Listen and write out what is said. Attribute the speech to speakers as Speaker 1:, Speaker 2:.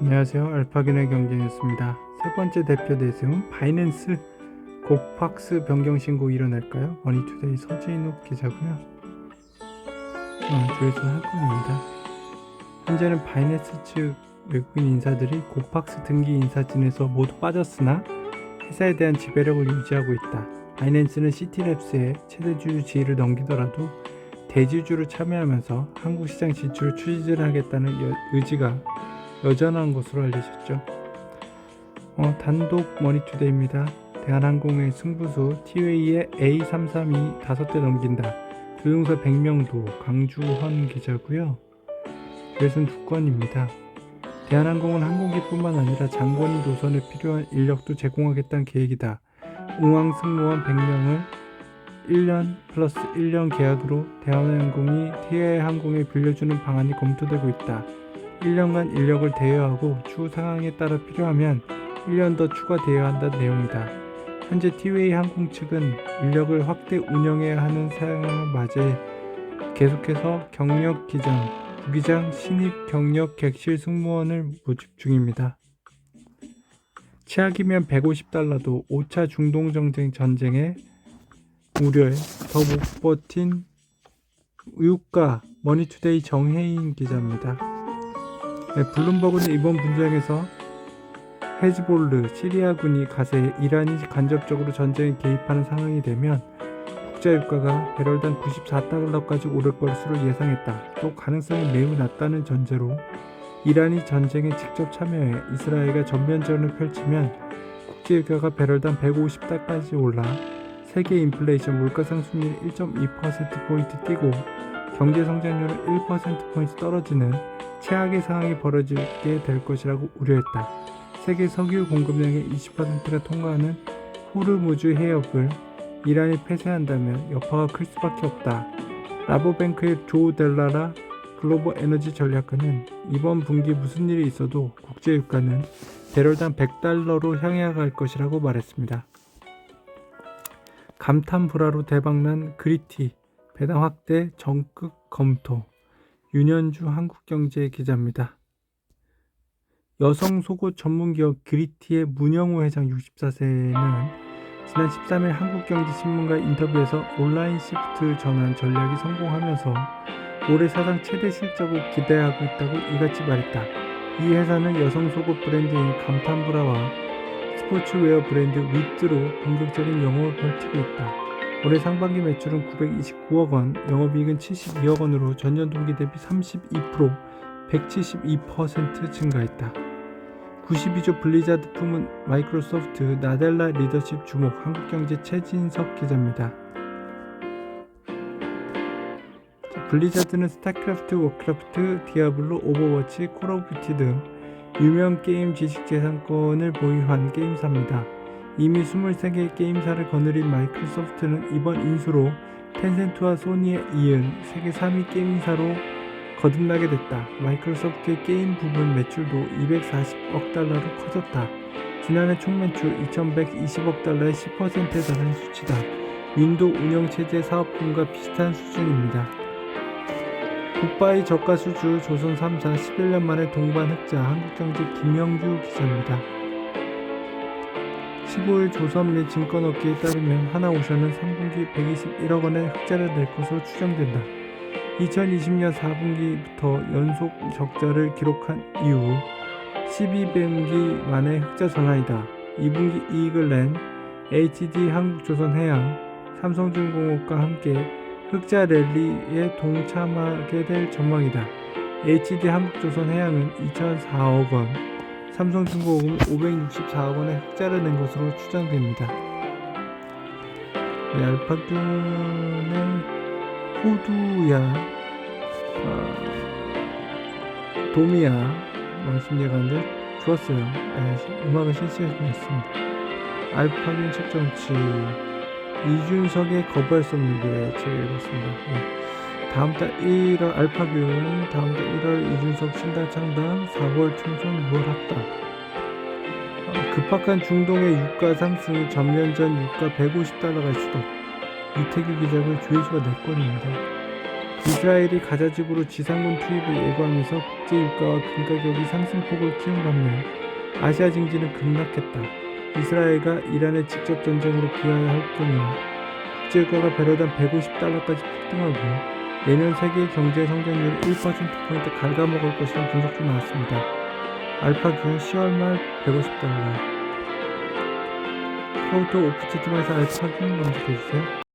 Speaker 1: 안녕하세요. 알파균의 경제뉴스입니다. 세 번째 대표 내세운 바이낸스 고팍스 변경 신고 일어날까요? 머니투데이 서진욱 기자고요. 조회수 한 건입니다. 현재는 바이낸스 측 외국인 인사들이 고팍스 등기 인사진에서 모두 빠졌으나 회사에 대한 지배력을 유지하고 있다. 바이낸스는 시티랩스에 최대주주 지위를 넘기더라도 대주주로 참여하면서 한국 시장 진출을 추진하겠다는 의지가 여전한 것으로 알려졌죠. 단독 머니투데이입니다. 대한항공의 승부수 티웨이의 A332 5대 넘긴다. 조종사 100명도 강주헌 기자고요. 조회수는 2건입니다. 대한항공은 항공기뿐만 아니라 장거리 노선에 필요한 인력도 제공하겠다는 계획이다. 운항 승무원 100명을 1년 플러스 1년 계약으로 대한항공이 티웨이항공에 빌려주는 방안이 검토되고 있다. 1년간 인력을 대여하고 추후 상황에 따라 필요하면 1년 더 추가 대여한다는 내용이다. 현재 티웨이 항공 측은 인력을 확대 운영해야 하는 상황을 맞이해 계속해서 경력 기장, 부기장, 신입 경력 객실 승무원을 모집 중입니다. 최악이면 $150도 5차 중동 전쟁의 우려에 더 못 버틴 유가 머니투데이 정혜인 기자입니다. 블룸버그는 이번 분쟁에서 헤즈볼르, 시리아군이 가세해 이란이 간접적으로 전쟁에 개입하는 상황이 되면 국제유가가 배럴당 94달러까지 오를 것으로 예상했다. 또 가능성이 매우 낮다는 전제로 이란이 전쟁에 직접 참여해 이스라엘과 전면전을 펼치면 국제유가가 배럴당 150달러까지 올라 세계 인플레이션 물가 상승률이 1.2%포인트 뛰고 경제 성장률은 1%포인트 떨어지는 최악의 상황이 벌어지게 될 것이라고 우려했다. 세계 석유 공급량의 20%가 통과하는 호르무즈 해협을 이란이 폐쇄한다면 여파가 클 수밖에 없다. 라보뱅크의 조 델라라 글로벌 에너지 전략가는 이번 분기 무슨 일이 있어도 국제유가는 배럴당 100달러로 향해 갈 것이라고 말했습니다. 감탄 불화로 대박난 그리티 배당 확대 적극 검토. 윤현주 한국경제 기자입니다. 여성 속옷 전문기업 그리티의 문영우 회장 64세는 지난 13일 한국경제신문과 인터뷰에서 온라인 시프트 전환 전략이 성공하면서 올해 사상 최대 실적을 기대하고 있다고 이같이 말했다. 이 회사는 여성 속옷 브랜드인 감탄브라와 스포츠웨어 브랜드 위트로 본격적인 영업을 펼치고 있다. 올해 상반기 매출은 929억 원, 영업이익은 72억 원으로 전년 동기 대비 32%, 172% 증가했다. 92조 블리자드 품은 마이크로소프트 나델라 리더십 주목 한국경제 최진석 기자입니다. 블리자드는 스타크래프트, 워크래프트, 디아블로, 오버워치, 콜 오브 듀티 등 유명 게임 지식재산권을 보유한 게임사입니다. 이미 23개의 게임사를 거느린 마이크로소프트는 이번 인수로 텐센트와 소니에 이은 세계 3위 게임사로 거듭나게 됐다. 마이크로소프트의 게임 부분 매출도 240억 달러로 커졌다. 지난해 총 매출 2120억 달러의 10%에 달하는 수치다. 윈도우 운영체제 사업분과 비슷한 수준입니다. 굿바이 저가 수주 조선 3사 11년 만에 동반 흑자 한국경제 김영규 기자입니다. 15일 조선 및 증권업계에 따르면 하나오션은 3분기 121억 원의 흑자를 낼 것으로 추정된다. 2020년 4분기부터 연속 적자를 기록한 이후 12분기 만에 흑자 전환이다. 2분기 이익을 낸 HD 한국조선해양, 삼성중공업과 함께 흑자 랠리에 동참하게 될 전망이다. HD 한국조선해양은 2004억 원, 삼성중공업은 564억 원의 흑자를 낸 것으로 추정됩니다. 알파균의 호두야, 도미야 말씀드렸는데 좋았어요. 음악을 실시했습니다. 알파균 책정치 이준석의 거부할 수 없는 게 제가 읽었습니다. 다음달 1월 알파균 다음달 1월 이준석 신당 창당 4월 총선 6월 합당. 급박한 중동의 유가 상승 전면전 유가 150달러가 수도. 이태규 기자의 조회수가 4건입니다. 이스라엘이 가자지구로 지상군 투입을 예고하면서 국제 유가와 금 가격이 상승폭을 키운 반면 아시아 증시는 급락했다. 이스라엘과 이란의 직접 전쟁으로 비하야 할 경우 국제 유가가 배럴당 150달러까지 폭등하고 내년 세계 경제 성장률 1%포인트 갉아먹을 것이라는 분석도 나왔습니다. 알파규 10월 말 150달러. 카카오톡 오프채팅에서 알파규 검색해주세요.